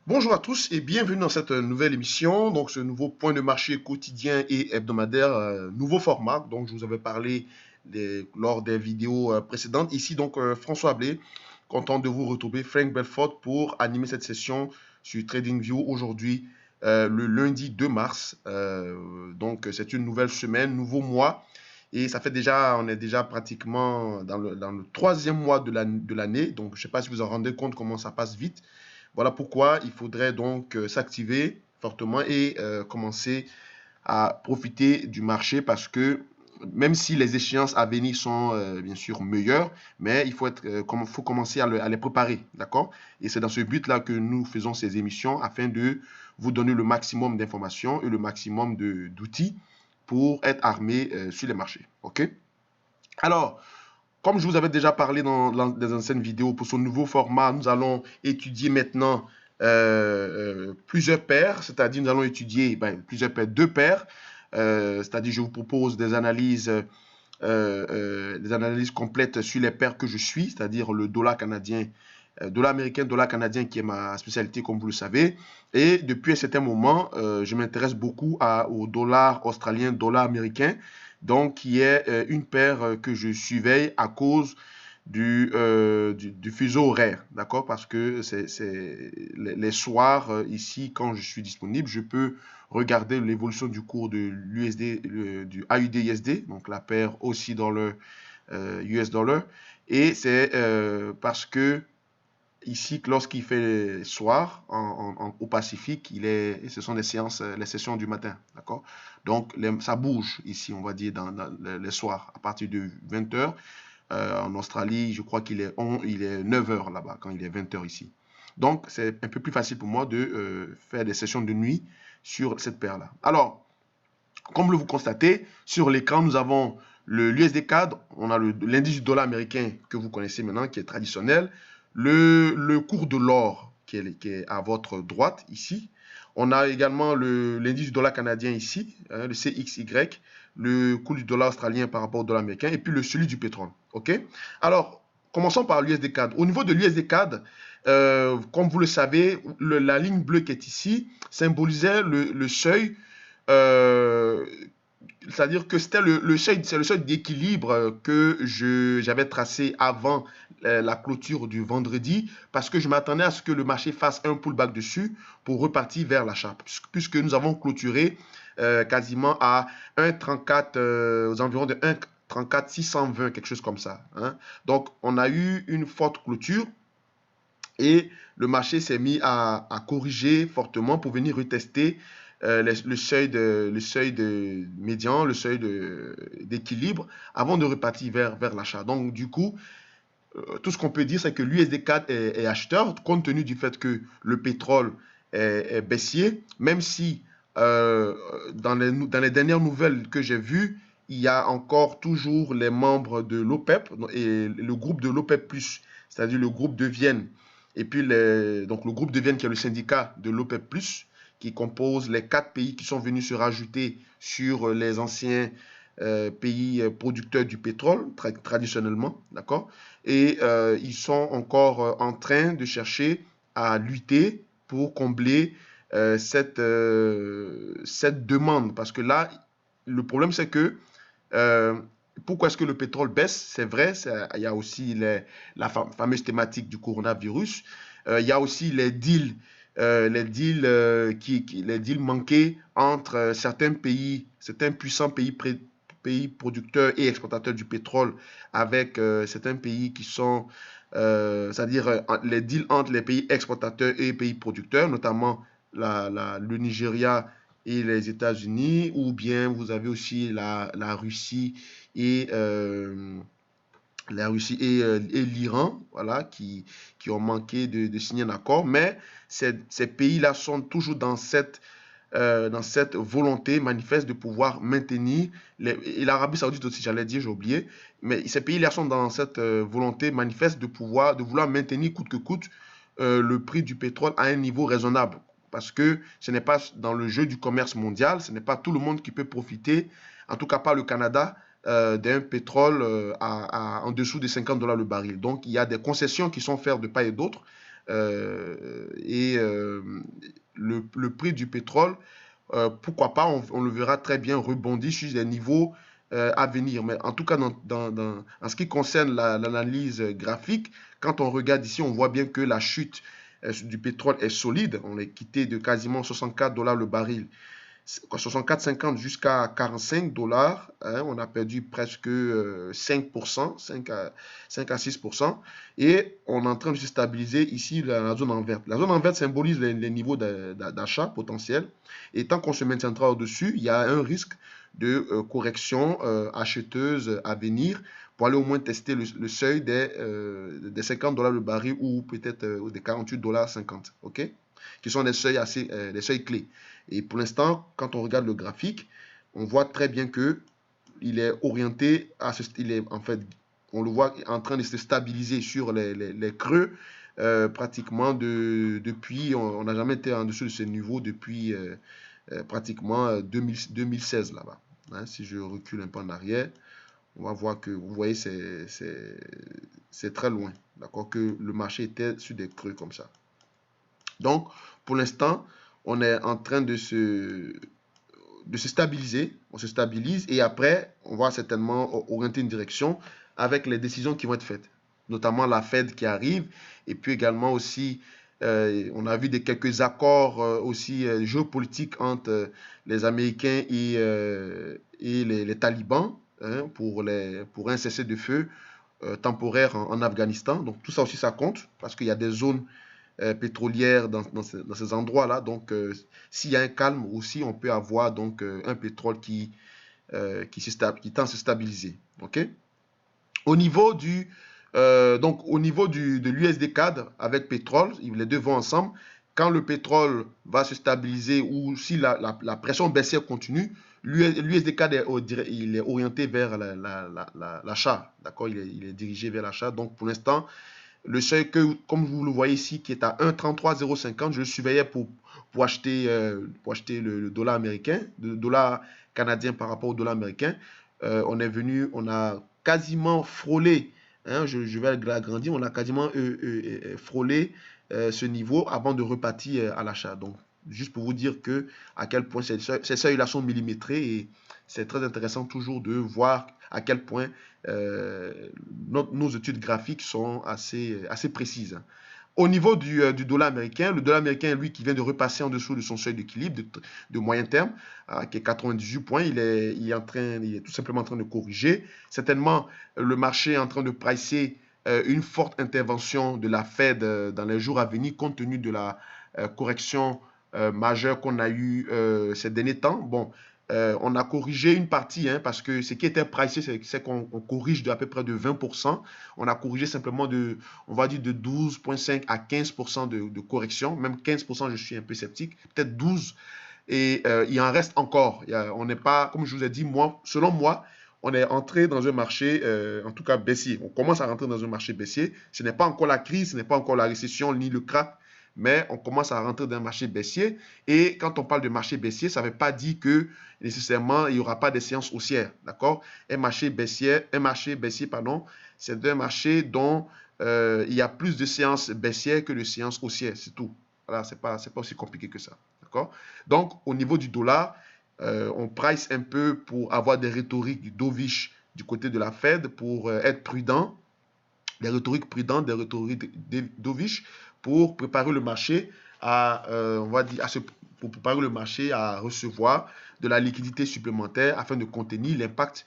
Bonjour à tous et bienvenue dans cette nouvelle émission, donc ce nouveau point de marché quotidien et hebdomadaire, nouveau format dont je vous avais parlé lors des vidéos précédentes. Ici donc François Ablé, content de vous retrouver, Frank Belfort pour animer cette session sur TradingView aujourd'hui, le lundi 2 mars. Donc c'est une nouvelle semaine, nouveau mois. Et ça fait déjà, on est déjà pratiquement dans le troisième mois de l'année. Donc je ne sais pas si vous en rendez compte comment ça passe vite. Voilà pourquoi il faudrait donc s'activer fortement et commencer à profiter du marché parce que même si les échéances à venir sont bien sûr meilleures, mais il faut commencer à les préparer, d'accord? Et c'est dans ce but-là que nous faisons ces émissions afin de vous donner le maximum d'informations et le maximum d'outils pour être armé sur les marchés, ok? Alors, comme je vous avais déjà parlé dans des anciennes vidéos, pour ce nouveau format, nous allons étudier maintenant plusieurs paires, c'est-à-dire nous allons étudier plusieurs paires, deux paires, c'est-à-dire je vous propose des analyses complètes sur les paires que je suis, c'est-à-dire le dollar canadien, dollar américain, dollar canadien qui est ma spécialité comme vous le savez. Et depuis un certain moment, je m'intéresse beaucoup au dollar australien, dollar américain, donc qui est une paire que je surveille à cause du fuseau horaire, d'accord? Parce que les soirs, ici, quand je suis disponible, je peux regarder l'évolution du cours de l'USD, du AUD-USD, donc la paire aussi dans le US dollar. Et c'est parce que ici, lorsqu'il fait soir au Pacifique, ce sont les sessions du matin, d'accord? Donc, ça bouge ici, on va dire, dans les soirs, à partir de 20 heures. En Australie, je crois il est 9 heures là-bas, quand il est 20 heures ici. Donc, c'est un peu plus facile pour moi de faire des sessions de nuit sur cette paire-là. Alors, comme vous constatez, sur l'écran, nous avons l'USD CAD, on a l'indice du dollar américain que vous connaissez maintenant, qui est traditionnel, le cours de l'or qui est à votre droite ici. On a également l'indice du dollar canadien ici, hein, le CXY, le cours du dollar australien par rapport au dollar américain, et puis celui du pétrole. OK? Alors, commençons par l'USD CAD. Au niveau de l'USD CAD, comme vous le savez, la ligne bleue qui est ici symbolisait le seuil, euh, c'est-à-dire que c'était c'est le seuil d'équilibre que j'avais tracé avant la clôture du vendredi, parce que je m'attendais à ce que le marché fasse un pullback dessus pour repartir vers l'achat, puisque nous avons clôturé quasiment à 1,34, aux environs de 1,34 620, quelque chose comme ça, hein. Donc, on a eu une forte clôture et le marché s'est mis à corriger fortement pour venir retester le seuil de médian, le seuil d'équilibre avant de repartir vers l'achat. Donc, du coup, tout ce qu'on peut dire, c'est que l'USD4 est acheteur, compte tenu du fait que le pétrole est baissier, même si dans les dernières nouvelles que j'ai vues, il y a encore toujours les membres de l'OPEP et le groupe de l'OPEP+, c'est-à-dire le groupe de Vienne, et puis donc le groupe de Vienne qui est le syndicat de l'OPEP+, qui compose les 4 pays qui sont venus se rajouter sur les anciens pays producteurs du pétrole, traditionnellement, d'accord? Et ils sont encore en train de chercher à lutter pour combler cette demande. Parce que là, le problème, c'est que euh, pourquoi est-ce que le pétrole baisse? C'est vrai, il y a aussi la fameuse thématique du coronavirus. Il y a aussi les deals manqués entre certains puissants pays producteurs et exportateurs du pétrole avec certains pays qui sont, c'est-à-dire les deals entre les pays exportateurs et les pays producteurs, notamment le Nigeria et les États-Unis, ou bien vous avez aussi la Russie et et l'Iran, voilà, qui ont manqué de signer un accord, mais ces pays-là sont toujours dans cette volonté manifeste de pouvoir maintenir, et l'Arabie Saoudite aussi, j'allais dire, j'ai oublié, mais ces pays-là sont dans cette volonté manifeste de vouloir maintenir coûte que coûte le prix du pétrole à un niveau raisonnable. Parce que ce n'est pas dans le jeu du commerce mondial, ce n'est pas tout le monde qui peut profiter, en tout cas pas le Canada, d'un pétrole en dessous de 50 $ le baril. Donc il y a des concessions qui sont faites de part et d'autre Le prix du pétrole, pourquoi pas, on le verra très bien rebondir sur des niveaux à venir. Mais en tout cas, en ce qui concerne l'analyse graphique, quand on regarde ici, on voit bien que la chute du pétrole est solide. On est quitté de quasiment 64 dollars le baril, 64,50 jusqu'à 45 dollars. Hein, on a perdu presque 5%, 5 à 6%. Et on est en train de se stabiliser ici dans la zone en verte. La zone en verte symbolise les niveaux d'achat potentiel. Et tant qu'on se maintiendra au-dessus, il y a un risque de correction acheteuse à venir pour aller au moins tester le seuil des 50 dollars le baril ou peut-être des 48 dollars 50. OK? Qui sont des seuils, des seuils clés. Et pour l'instant, quand on regarde le graphique, on voit très bien que il est orienté il est en fait, on le voit en train de se stabiliser sur les creux pratiquement depuis, on n'a jamais été en dessous de ce niveau depuis pratiquement 2016 là-bas. Hein, si je recule un peu en arrière, on va voir que, vous voyez, c'est très loin, d'accord, que le marché était sur des creux comme ça. Donc, pour l'instant, on est en train de se stabiliser. On se stabilise et après, on va certainement orienter une direction avec les décisions qui vont être faites, notamment la Fed qui arrive et puis également aussi, on a vu quelques accords aussi géopolitiques entre les Américains et les talibans hein, pour un cessez-le-feu temporaire en Afghanistan. Donc tout ça aussi, ça compte parce qu'il y a des zones pétrolières dans ces endroits-là. Donc, s'il y a un calme aussi, on peut avoir donc un pétrole qui tend à se stabiliser. OK? Au niveau de l'USD CAD avec pétrole, les deux vont ensemble. Quand le pétrole va se stabiliser ou si la pression baissière continue, l'USD CAD il est orienté vers l'achat. D'accord? Il est dirigé vers l'achat. Donc, pour l'instant, le seuil que, comme vous le voyez ici, qui est à 1,33050, je le surveillais pour acheter le dollar américain, le dollar canadien par rapport au dollar américain. On a quasiment frôlé, hein, je vais l'agrandir, on a quasiment frôlé ce niveau avant de repartir à l'achat. Donc, juste pour vous dire que à quel point ces seuils-là sont millimétrés et c'est très intéressant toujours de voir à quel point nos études graphiques sont assez précises. Au niveau du dollar américain, le dollar américain, lui, qui vient de repasser en dessous de son seuil d'équilibre de moyen terme, qui est 98 points, il est tout simplement en train de corriger. Certainement, le marché est en train de pricer une forte intervention de la Fed dans les jours à venir, compte tenu de la correction majeure qu'on a eue ces derniers temps. Bon, on a corrigé une partie, hein, parce que ce qui était pricé, c'est qu'on corrige à peu près de 20%. On a corrigé simplement on va dire de 12,5 à 15% de correction. Même 15%, je suis un peu sceptique. Peut-être 12%. Et il en reste encore. On n'est pas, comme je vous ai dit, selon moi, on est entré dans un marché, en tout cas baissier. On commence à rentrer dans un marché baissier. Ce n'est pas encore la crise, ce n'est pas encore la récession, ni le krach, mais on commence à rentrer dans un marché baissier. Et quand on parle de marché baissier, ça ne veut pas dire que nécessairement il n'y aura pas de séances haussières. D'accord? Un marché baissier, pardon, c'est un marché dont il y a plus de séances baissières que de séances haussières. C'est tout. Voilà, c'est pas aussi compliqué que ça. D'accord? Donc, au niveau du dollar, on price un peu pour avoir des rhétoriques dovish du côté de la Fed pour être prudent, des rhétoriques prudentes, des rhétoriques dovish pour préparer le marché on va dire, pour préparer le marché à recevoir de la liquidité supplémentaire afin de contenir l'impact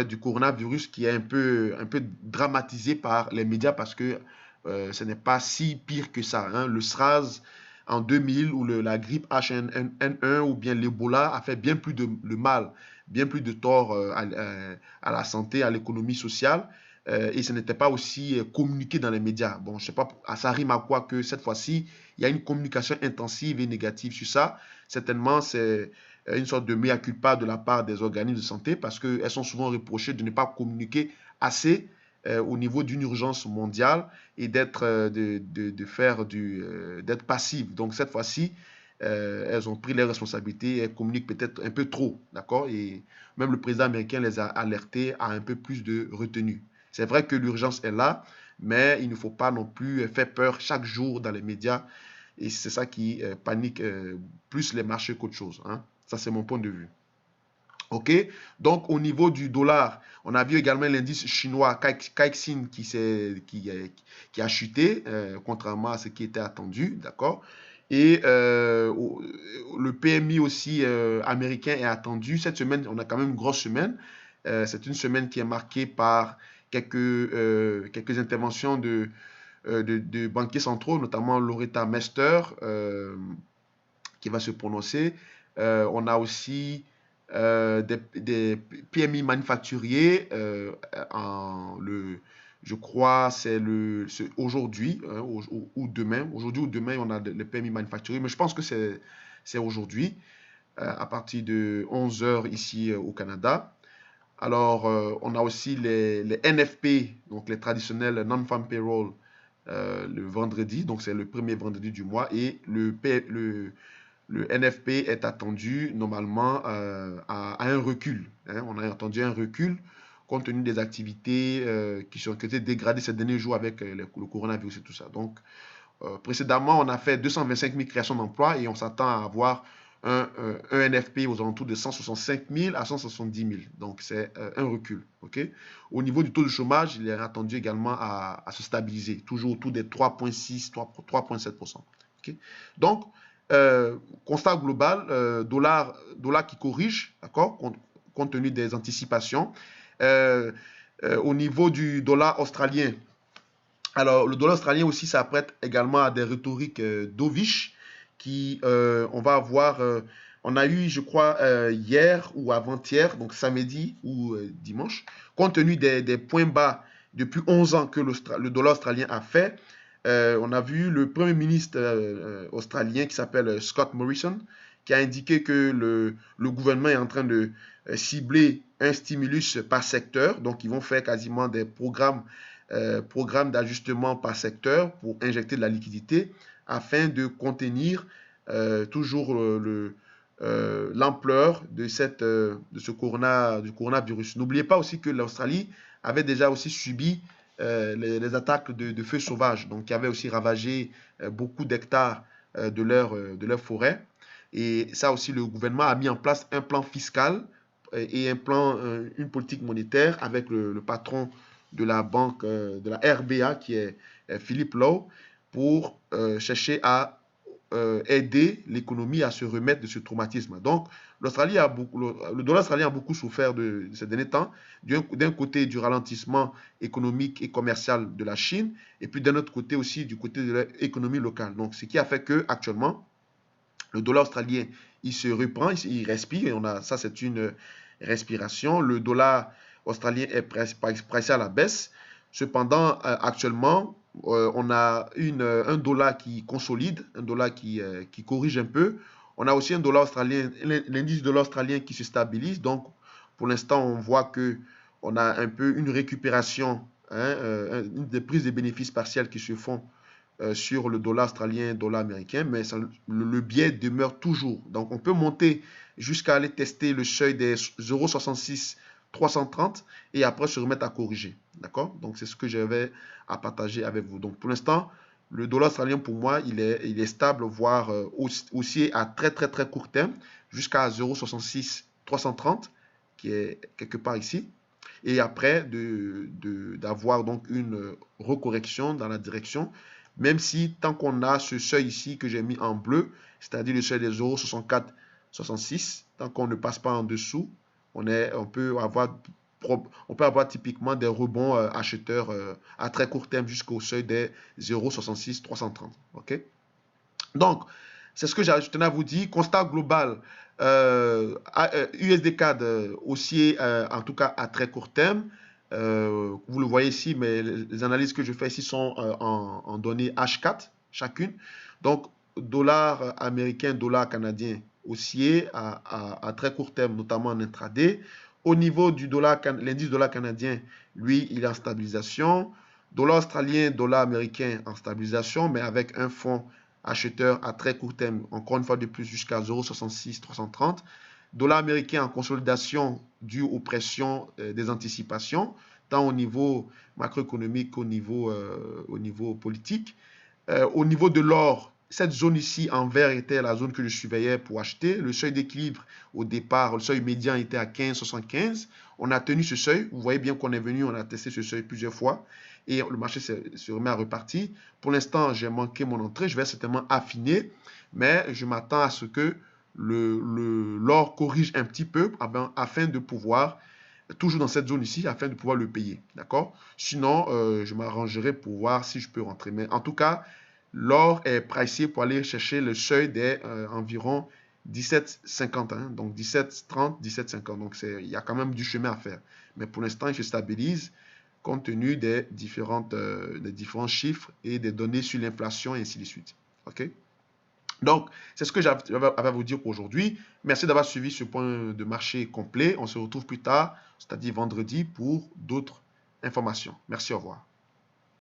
du coronavirus qui est un peu dramatisé par les médias parce que ce n'est pas si pire que ça. Hein. Le SRAS en 2000 ou la grippe H1N1 ou bien l'Ebola a fait bien plus de mal, bien plus de tort à la santé, à l'économie sociale. Et ce n'était pas aussi communiqué dans les médias. Bon, je ne sais pas, ça rime à quoi que cette fois-ci, il y a une communication intensive et négative sur ça. Certainement, c'est une sorte de mea culpa de la part des organismes de santé parce qu'elles sont souvent reprochées de ne pas communiquer assez au niveau d'une urgence mondiale et d'être passives. Donc cette fois-ci, elles ont pris les responsabilités, elles communiquent peut-être un peu trop, d'accord? Et même le président américain les a alertés à un peu plus de retenue. C'est vrai que l'urgence est là, mais il ne faut pas non plus faire peur chaque jour dans les médias. Et c'est ça qui panique plus les marchés qu'autre chose, hein. Ça, c'est mon point de vue. OK? Donc, au niveau du dollar, on a vu également l'indice chinois Caixin qui a chuté, contrairement à ce qui était attendu, d'accord? Et le PMI aussi américain est attendu. Cette semaine, on a quand même une grosse semaine. C'est une semaine qui est marquée par quelques interventions de banquiers centraux, notamment Loretta Mester, qui va se prononcer. On a aussi des PMI manufacturiers je crois c'est aujourd'hui hein, ou demain. Aujourd'hui ou demain, on a le PMI manufacturier, mais je pense que c'est aujourd'hui à partir de 11 heures ici au Canada. Alors, on a aussi les NFP, donc les traditionnels non-farm payroll, le vendredi, donc c'est le premier vendredi du mois, et le NFP est attendu normalement à un recul, hein. On a attendu un recul compte tenu des activités qui ont été dégradées ces derniers jours avec le coronavirus et tout ça. Donc, précédemment, on a fait 225 000 créations d'emplois et on s'attend à avoir un NFP aux alentours de 165 000 à 170 000. Donc, c'est un recul. Okay? Au niveau du taux de chômage, il est attendu également à se stabiliser, toujours autour des 3,6, 3,7%. Okay? Donc, constat global, dollar qui corrige, d'accord, compte tenu des anticipations. Au niveau du dollar australien, alors le dollar australien aussi s'apprête également à des rhétoriques dovish qui, on va avoir, on a eu, je crois, hier ou avant-hier, donc samedi ou dimanche, compte tenu des points bas depuis 11 ans que le dollar australien a fait. On a vu le premier ministre australien qui s'appelle Scott Morrison qui a indiqué que le gouvernement est en train de cibler un stimulus par secteur. Donc, ils vont faire quasiment des programmes d'ajustement par secteur pour injecter de la liquidité afin de contenir toujours l'ampleur de ce du coronavirus. N'oubliez pas aussi que l'Australie avait déjà aussi subi les attaques de feux sauvages, donc qui avaient aussi ravagé beaucoup d'hectares de leur forêt. Et ça aussi, le gouvernement a mis en place un plan fiscal et une politique monétaire avec le patron de la banque, de la RBA, qui est Philippe Lowe, pour chercher à aider l'économie à se remettre de ce traumatisme. Donc, le dollar australien a beaucoup souffert de ces derniers temps, d'un côté du ralentissement économique et commercial de la Chine, et puis d'un autre côté aussi du côté de l'économie locale. Donc, ce qui a fait que actuellement, le dollar australien, il se reprend, il respire, et ça c'est une respiration. Le dollar australien est pressé à la baisse. Cependant, actuellement, on a un dollar qui consolide, un dollar qui corrige un peu. On a aussi un dollar australien, l'indice du dollar australien qui se stabilise. Donc, pour l'instant, on voit que on a un peu une récupération, hein, des prises de bénéfices partiels qui se font sur le dollar australien, dollar américain, mais le biais demeure toujours. Donc, on peut monter jusqu'à aller tester le seuil des 0,66 330 et après se remettre à corriger. D'accord? Donc, c'est ce que j'avais à partager avec vous. Donc, pour l'instant, le dollar australien, pour moi, il est stable, voire haussier à très, très, très court terme, jusqu'à 0,66 330, qui est quelque part ici. Et après, d'avoir donc une recorrection dans la direction, même si tant qu'on a ce seuil ici que j'ai mis en bleu, c'est-à-dire le seuil des 0,6466, tant qu'on ne passe pas en dessous, on peut avoir typiquement des rebonds acheteurs à très court terme jusqu'au seuil des 0,66 330. OK? Donc, c'est ce que je tenais à vous dire. Constat global, USD CAD haussier, en tout cas à très court terme. Vous le voyez ici, mais les analyses que je fais ici sont en données H4 chacune. Donc, dollar américain, dollar canadien haussier à très court terme, notamment en intraday. Au niveau du dollar, l'indice dollar canadien, lui, il est en stabilisation. Dollar australien, dollar américain en stabilisation, mais avec un fonds acheteur à très court terme, encore une fois de plus, jusqu'à 0,66 330. Dollar américain en consolidation due aux pressions des anticipations, tant au niveau macroéconomique qu'au niveau, au niveau politique. Au niveau de l'or, cette zone ici en vert était la zone que je surveillais pour acheter. Le seuil d'équilibre au départ, le seuil médian était à 15,75. On a tenu ce seuil. Vous voyez bien qu'on est venu, on a testé ce seuil plusieurs fois et le marché se remet à repartir. Pour l'instant, j'ai manqué mon entrée. Je vais certainement affiner, mais je m'attends à ce que l'or corrige un petit peu afin de pouvoir, toujours dans cette zone ici, afin de pouvoir le payer. D'accord? Sinon, je m'arrangerai pour voir si je peux rentrer. Mais en tout cas, l'or est pricé pour aller chercher le seuil des environ 17,50. Hein, donc 17,30, 17,50. Donc il y a quand même du chemin à faire. Mais pour l'instant, il se stabilise compte tenu des différents chiffres et des données sur l'inflation et ainsi de suite. OK? Donc, c'est ce que j'avais à vous dire aujourd'hui. Merci d'avoir suivi ce point de marché complet. On se retrouve plus tard, c'est-à-dire vendredi, pour d'autres informations. Merci, au revoir.